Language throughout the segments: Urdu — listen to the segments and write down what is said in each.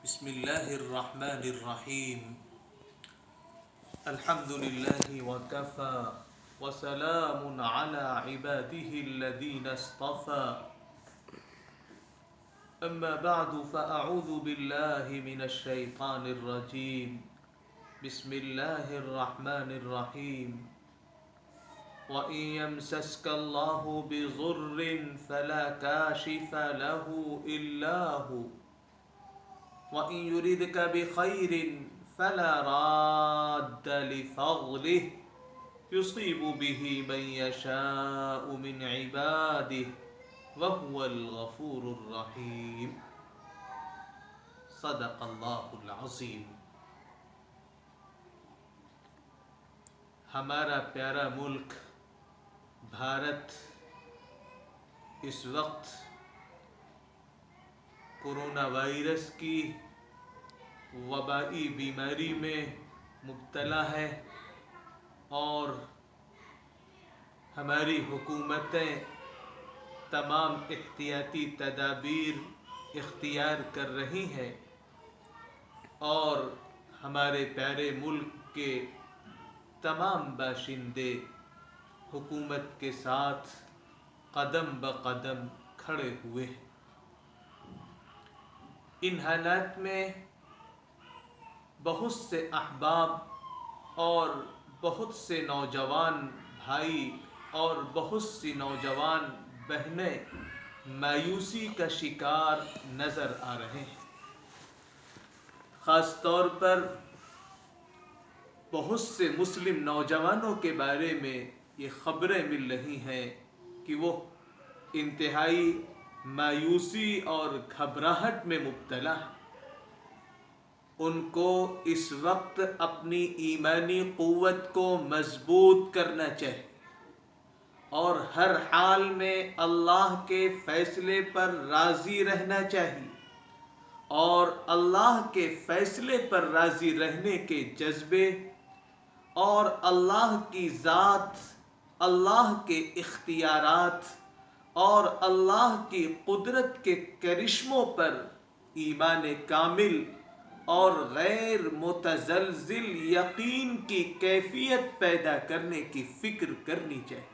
بسم الله الرحمن الرحيم. الحمد لله وكفى وسلام على عباده الذين اصطفى. أما بعد فأعوذ بالله من الشيطان الرجيم. بسم الله الرحمن الرحيم. وإن يمسسك الله بضر فلا كاشف له إلا هو وَإِن يُرِدْكَ بِخَيْرٍ فَلَا رَادَّ لِفَضْلِهِ يُصِيبُ بِهِ مَن يَشَاءُ مِنْ عِبَادِهِ وَهُوَ الْغَفُورُ الرَّحِيمُ. صدق اللہ العظیم. ہمارا پیارا ملک بھارت اس وقت کورونا وائرس کی وبائی بیماری میں مبتلا ہے اور ہماری حکومتیں تمام احتیاطی تدابیر اختیار کر رہی ہیں اور ہمارے پیارے ملک کے تمام باشندے حکومت کے ساتھ قدم بقدم کھڑے ہوئے ہیں. ان حالات میں بہت سے احباب اور بہت سے نوجوان بھائی اور بہت سی نوجوان بہنیں مایوسی کا شکار نظر آ رہے ہیں. خاص طور پر بہت سے مسلم نوجوانوں کے بارے میں یہ خبریں مل رہی ہیں کہ وہ انتہائی مایوسی اور گھبراہٹ میں مبتلا ہے. ان کو اس وقت اپنی ایمانی قوت کو مضبوط کرنا چاہیے اور ہر حال میں اللہ کے فیصلے پر راضی رہنا چاہیے اور اللہ کے فیصلے پر راضی رہنے کے جذبے اور اللہ کی ذات، اللہ کے اختیارات اور اللہ کی قدرت کے کرشموں پر ایمان کامل اور غیر متزلزل یقین کی کیفیت پیدا کرنے کی فکر کرنی چاہیے.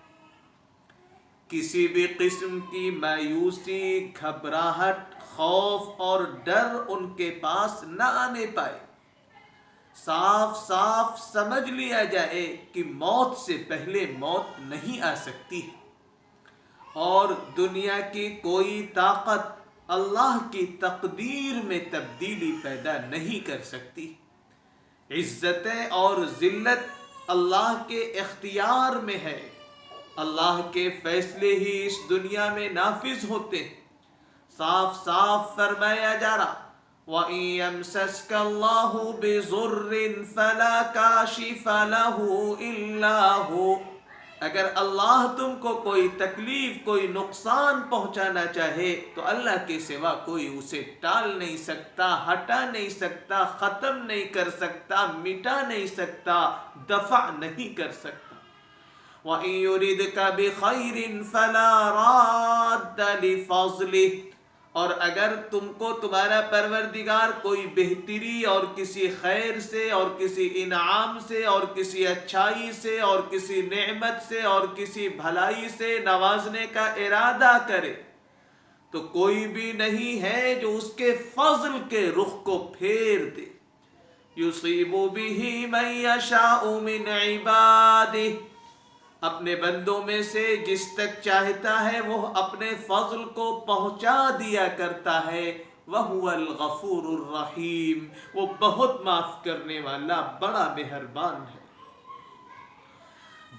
کسی بھی قسم کی مایوسی، گھبراہٹ، خوف اور ڈر ان کے پاس نہ آنے پائے. صاف صاف سمجھ لیا جائے کہ موت سے پہلے موت نہیں آ سکتی اور دنیا کی کوئی طاقت اللہ کی تقدیر میں تبدیلی پیدا نہیں کر سکتی. عزتیں اور ذلت اللہ کے اختیار میں ہے. اللہ کے فیصلے ہی اس دنیا میں نافذ ہوتے ہیں. صاف صاف فرمایا جا رہا وَإِن يَمْسَسْكَ اللَّهُ بِضُرٍّ فَلَا كَاشِفَ لَهُ إِلَّا هُوَ. اگر اللہ تم کو کوئی تکلیف، کوئی نقصان پہنچانا چاہے تو اللہ کے سوا کوئی اسے ٹال نہیں سکتا، ہٹا نہیں سکتا، ختم نہیں کر سکتا، مٹا نہیں سکتا، دفع نہیں کر سکتا. وَإِن يُرِدْكَ بِخَيْرٍ فَلَا رَادَّ لِفَضْلِهِ. اور اگر تم کو تمہارا پروردگار کوئی بہتری اور کسی خیر سے اور کسی انعام سے اور کسی اچھائی سے اور کسی نعمت سے اور کسی بھلائی سے نوازنے کا ارادہ کرے تو کوئی بھی نہیں ہے جو اس کے فضل کے رخ کو پھیر دے. یصیب بہ من یشاء من عبادہ. اپنے بندوں میں سے جس تک چاہتا ہے وہ اپنے فضل کو پہنچا دیا کرتا ہے. وَهُوَ الْغَفُورُ الرَّحِيمُ. وہ بہت معاف کرنے والا بڑا مہربان ہے.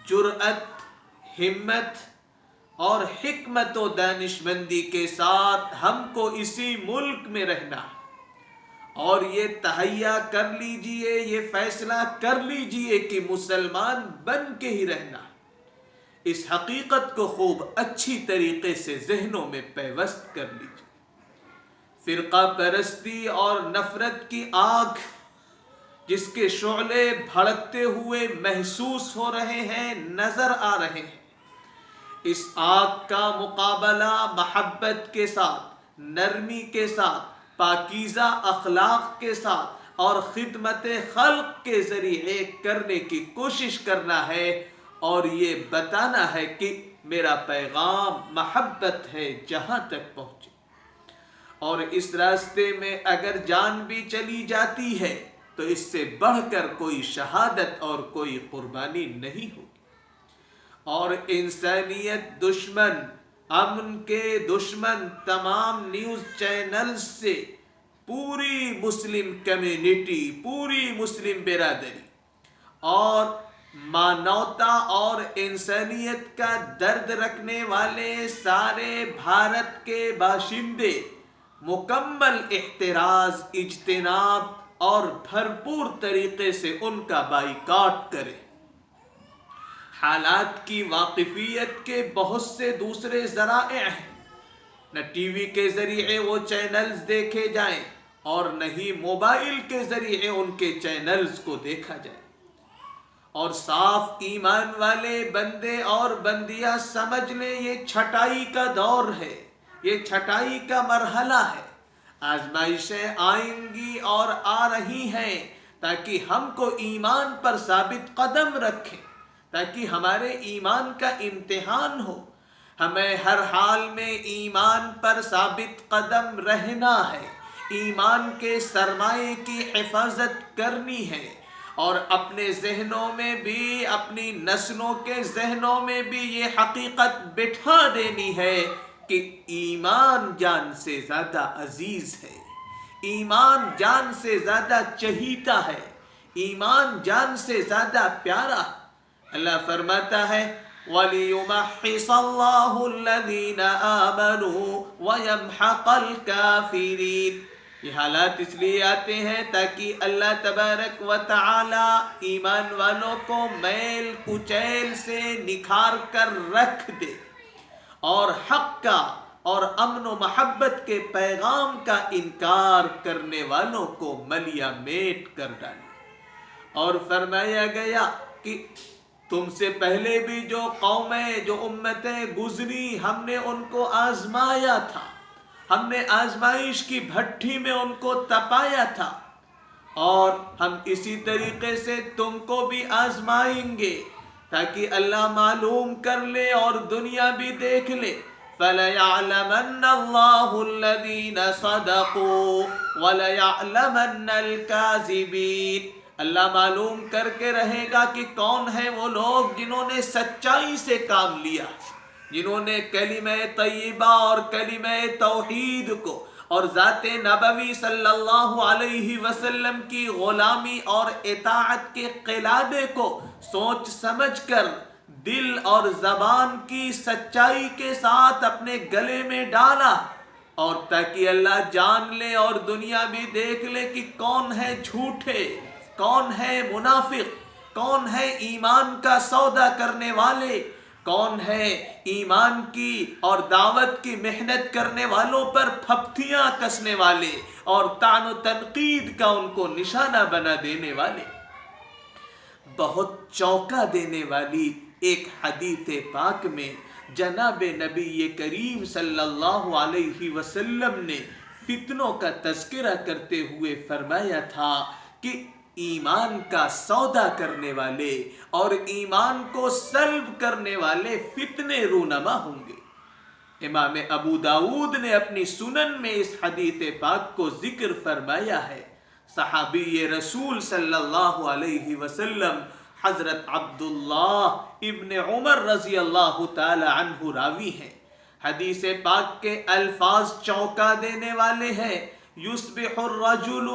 جرأت، ہمت اور حکمت و دانشمندی کے ساتھ ہم کو اسی ملک میں رہنا اور یہ تہیا کر لیجئے، یہ فیصلہ کر لیجئے کہ مسلمان بن کے ہی رہنا. اس حقیقت کو خوب اچھی طریقے سے ذہنوں میں پیوست کر لیجیے. فرقہ پرستی اور نفرت کی آگ جس کے شعلے بھڑکتے ہوئے محسوس ہو رہے ہیں، نظر آ رہے ہیں، اس آگ کا مقابلہ محبت کے ساتھ، نرمی کے ساتھ، پاکیزہ اخلاق کے ساتھ اور خدمت خلق کے ذریعے کرنے کی کوشش کرنا ہے، اور یہ بتانا ہے کہ میرا پیغام محبت ہے جہاں تک پہنچے، اور اس راستے میں اگر جان بھی چلی جاتی ہے تو اس سے بڑھ کر کوئی شہادت اور کوئی قربانی نہیں ہوگی۔ اور انسانیت دشمن، امن کے دشمن تمام نیوز چینلز سے پوری مسلم کمیونٹی، پوری مسلم برادری اور مانوتا اور انسانیت کا درد رکھنے والے سارے بھارت کے باشندے مکمل احتراز، اجتناب اور بھرپور طریقے سے ان کا بائیکاٹ کریں۔ حالات کی واقفیت کے بہت سے دوسرے ذرائع ہیں، نہ ٹی وی کے ذریعے وہ چینلز دیکھے جائیں اور نہ ہی موبائل کے ذریعے ان کے چینلز کو دیکھا جائے، اور صاف ایمان والے بندے اور بندیاں سمجھ لیں یہ چھٹائی کا دور ہے، یہ چھٹائی کا مرحلہ ہے۔ آزمائشیں آئیں گی اور آ رہی ہیں تاکہ ہم کو ایمان پر ثابت قدم رکھیں، تاکہ ہمارے ایمان کا امتحان ہو۔ ہمیں ہر حال میں ایمان پر ثابت قدم رہنا ہے، ایمان کے سرمایے کی حفاظت کرنی ہے، اور اپنے ذہنوں میں بھی، اپنی نسلوں کے ذہنوں میں بھی یہ حقیقت بٹھا دینی ہے کہ ایمان جان سے زیادہ عزیز ہے، ایمان جان سے زیادہ چہیتا ہے، ایمان جان سے زیادہ پیارا۔ اللہ فرماتا ہے وَلِيُمَحِّصَ اللَّهُ الَّذِينَ آمَنُوا وَيَمْحَقَ الْكَافِرِينَ۔ یہ حالات اس لیے آتے ہیں تاکہ اللہ تبارک و تعالی ایمان والوں کو میل کچیل سے نکھار کر رکھ دے، اور حق کا اور امن و محبت کے پیغام کا انکار کرنے والوں کو ملیا میٹ کر ڈالے۔ اور فرمایا گیا کہ تم سے پہلے بھی جو قومیں، جو امتیں گزری، ہم نے ان کو آزمایا تھا، ہم نے آزمائش کی بھٹی میں ان کو تپایا تھا، اور ہم اسی طریقے سے تم کو بھی آزمائیں گے تاکہ اللہ معلوم کر لے اور دنیا بھی دیکھ لے۔ فَلَيَعْلَمَنَّ اللَّهُ الَّذِينَ صَدَقُوا وَلَيَعْلَمَنَّ الْكَاذِبِينَ۔ اللہ معلوم کر کے رہے گا کہ کون ہیں وہ لوگ جنہوں نے سچائی سے کام لیا، جنہوں نے کلمہ طیبہ اور کلمہ توحید کو اور ذات نبوی صلی اللہ علیہ وسلم کی غلامی اور اطاعت کے قلادے کو سوچ سمجھ کر دل اور زبان کی سچائی کے ساتھ اپنے گلے میں ڈالا، اور تاکہ اللہ جان لے اور دنیا بھی دیکھ لے کہ کون ہے جھوٹے، کون ہے منافق، کون ہے ایمان کا سودا کرنے والے، کون ہے ایمان کی اور دعوت کی محنت کرنے والوں پر پھپتیاں کسنے والے اور طعن و تنقید کا ان کو نشانہ بنا دینے والے۔ بہت چونکا دینے والی ایک حدیث پاک میں جناب نبی کریم صلی اللہ علیہ وسلم نے فتنوں کا تذکرہ کرتے ہوئے فرمایا تھا کہ ایمان کا سودا کرنے والے اور ایمان کو سلب کرنے والے فتنے رونما ہوں گے۔ امام ابو داود نے اپنی سنن میں اس حدیث پاک کو ذکر فرمایا ہے۔ صحابی رسول صلی اللہ علیہ وسلم حضرت عبداللہ ابن عمر رضی اللہ تعالی عنہ راوی ہیں۔ حدیث پاک کے الفاظ چونکا دینے والے ہیں۔ یصبح الرجل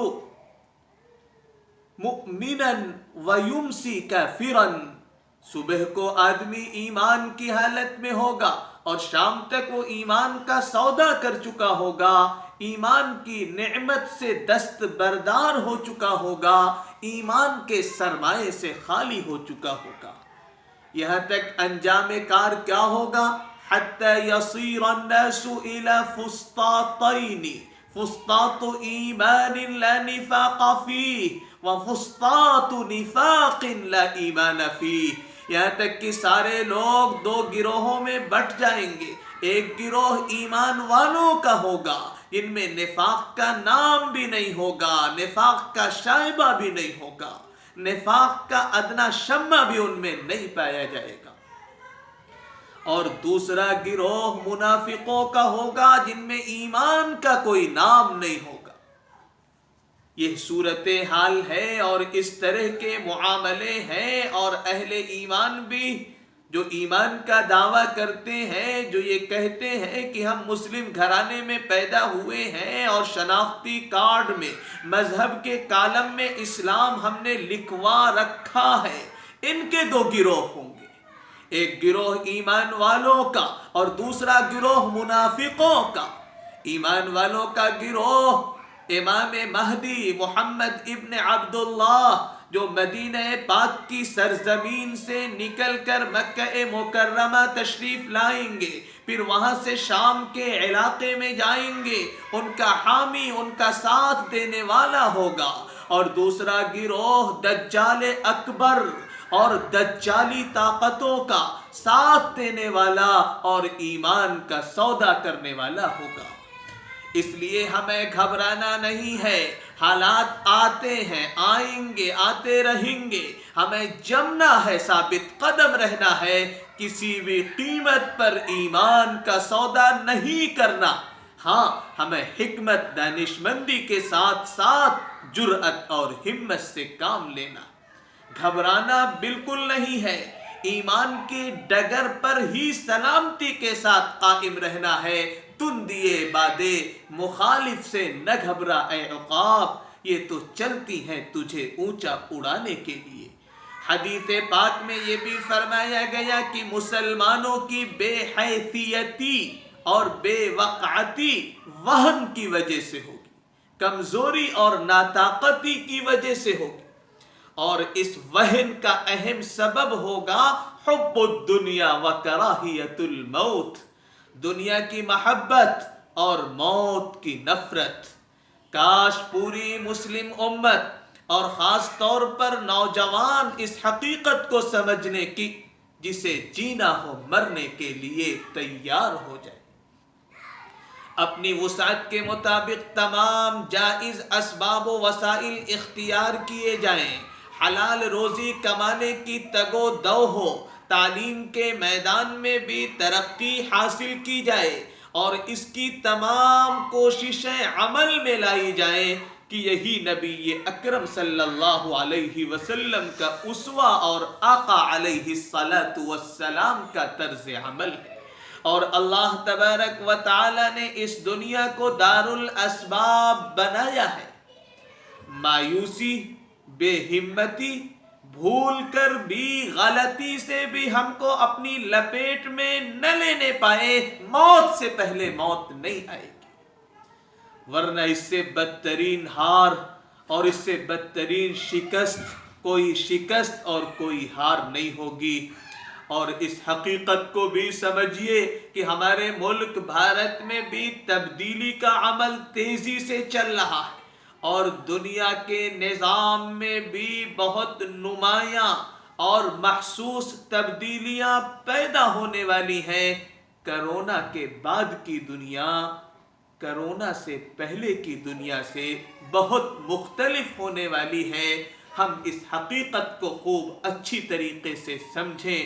مؤمنا ویمسی کافرا، صبح کو آدمی ایمان کی حالت میں ہوگا اور شام تک وہ ایمان کا سودا کر چکا ہوگا، ایمان کی نعمت سے دستبردار ہو چکا ہوگا، ایمان کے سرمایے سے خالی ہو چکا ہوگا۔ یہاں تک انجام کار کیا ہوگا؟ حتی یصیر الناس الى فسطاطین، فسطاط ایمان لا نفاق فیہ وفسطاط نفاق لا ایمان فیہ، یہاں تک کہ سارے لوگ دو گروہوں میں بٹ جائیں گے۔ ایک گروہ ایمان والوں کا ہوگا، جن میں نفاق کا نام بھی نہیں ہوگا، نفاق کا شائبہ بھی نہیں ہوگا، نفاق کا ادنا شمع بھی ان میں نہیں پایا جائے گا۔ اور دوسرا گروہ منافقوں کا ہوگا جن میں ایمان کا کوئی نام نہیں ہوگا۔ یہ صورتحال ہے اور اس طرح کے معاملے ہیں، اور اہل ایمان بھی جو ایمان کا دعویٰ کرتے ہیں، جو یہ کہتے ہیں کہ ہم مسلم گھرانے میں پیدا ہوئے ہیں اور شناختی کارڈ میں مذہب کے کالم میں اسلام ہم نے لکھوا رکھا ہے، ان کے دو گروہ ہوں گے، ایک گروہ ایمان والوں کا اور دوسرا گروہ منافقوں کا۔ ایمان والوں کا گروہ امام مہدی محمد ابن عبداللہ جو مدینہ پاک کی سرزمین سے نکل کر مکہ مکرمہ تشریف لائیں گے، پھر وہاں سے شام کے علاقے میں جائیں گے، ان کا حامی ان کا ساتھ دینے والا ہوگا۔ اور دوسرا گروہ دجال اکبر اور دجالی طاقتوں کا ساتھ دینے والا اور ایمان کا سودا کرنے والا ہوگا۔ اس لیے ہمیں گھبرانا نہیں ہے، حالات آتے ہیں، آئیں گے، آتے رہیں گے، ہمیں جمنا ہے، ثابت قدم رہنا ہے، کسی بھی قیمت پر ایمان کا سودا نہیں کرنا۔ ہاں، ہمیں حکمت دانشمندی کے ساتھ ساتھ جرأت اور ہمت سے کام لینا، گھبرانا بالکل نہیں ہے، ایمان کے ڈگر پر ہی سلامتی کے ساتھ قائم رہنا ہے۔ تندیے بادے مخالف سے نہ گھبرا اے عقاب، یہ تو چلتی ہیں تجھے اونچا اڑانے کے لیے۔ حدیث پاک میں یہ بھی فرمایا گیا کہ مسلمانوں کی بے حیثیتی اور بے وقعتی وہن کی وجہ سے ہوگی، کمزوری اور ناطاقتی کی وجہ سے ہوگی، اور اس وہن کا اہم سبب ہوگا حب الدنیا و کراہیت الموت، دنیا کی محبت اور موت کی نفرت۔ کاش پوری مسلم امت اور خاص طور پر نوجوان اس حقیقت کو سمجھنے کی جسے جینا ہو مرنے کے لیے تیار ہو جائے، اپنی وسعت کے مطابق تمام جائز اسباب و وسائل اختیار کیے جائیں، حلال روزی کمانے کی تگ و دو ہو، تعلیم کے میدان میں بھی ترقی حاصل کی جائے، اور اس کی تمام کوششیں عمل میں لائی جائیں کہ یہی نبی اکرم صلی اللہ علیہ وسلم کا اسوہ اور آقا علیہ الصلاۃ والسلام کا طرز عمل ہے۔ اور اللہ تبارک و تعالی نے اس دنیا کو دار الاسباب بنایا ہے۔ مایوسی، بے ہمتی، بھول کر بھی، غلطی سے بھی ہم کو اپنی لپیٹ میں نہ لینے پائے، موت سے پہلے موت نہیں آئے گی، ورنہ اس سے بدترین ہار اور اس سے بدترین شکست اور کوئی ہار نہیں ہوگی۔ اور اس حقیقت کو بھی سمجھیے کہ ہمارے ملک بھارت میں بھی تبدیلی کا عمل تیزی سے چل رہا ہے، اور دنیا کے نظام میں بھی بہت نمایاں اور محسوس تبدیلیاں پیدا ہونے والی ہیں۔ کرونا کے بعد کی دنیا کرونا سے پہلے کی دنیا سے بہت مختلف ہونے والی ہے۔ ہم اس حقیقت کو خوب اچھی طریقے سے سمجھیں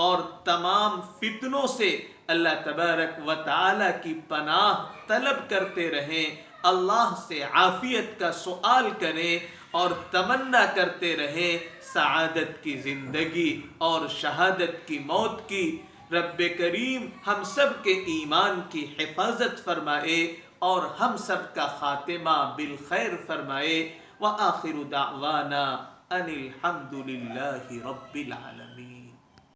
اور تمام فتنوں سے اللہ تبارک و تعالی کی پناہ طلب کرتے رہیں، اللہ سے عافیت کا سوال کریں اور تمنا کرتے رہیں سعادت کی زندگی اور شہادت کی موت کی۔ رب کریم ہم سب کے ایمان کی حفاظت فرمائے اور ہم سب کا خاتمہ بالخیر فرمائے۔ وآخر دعوانا ان الحمد للہ رب العالمین۔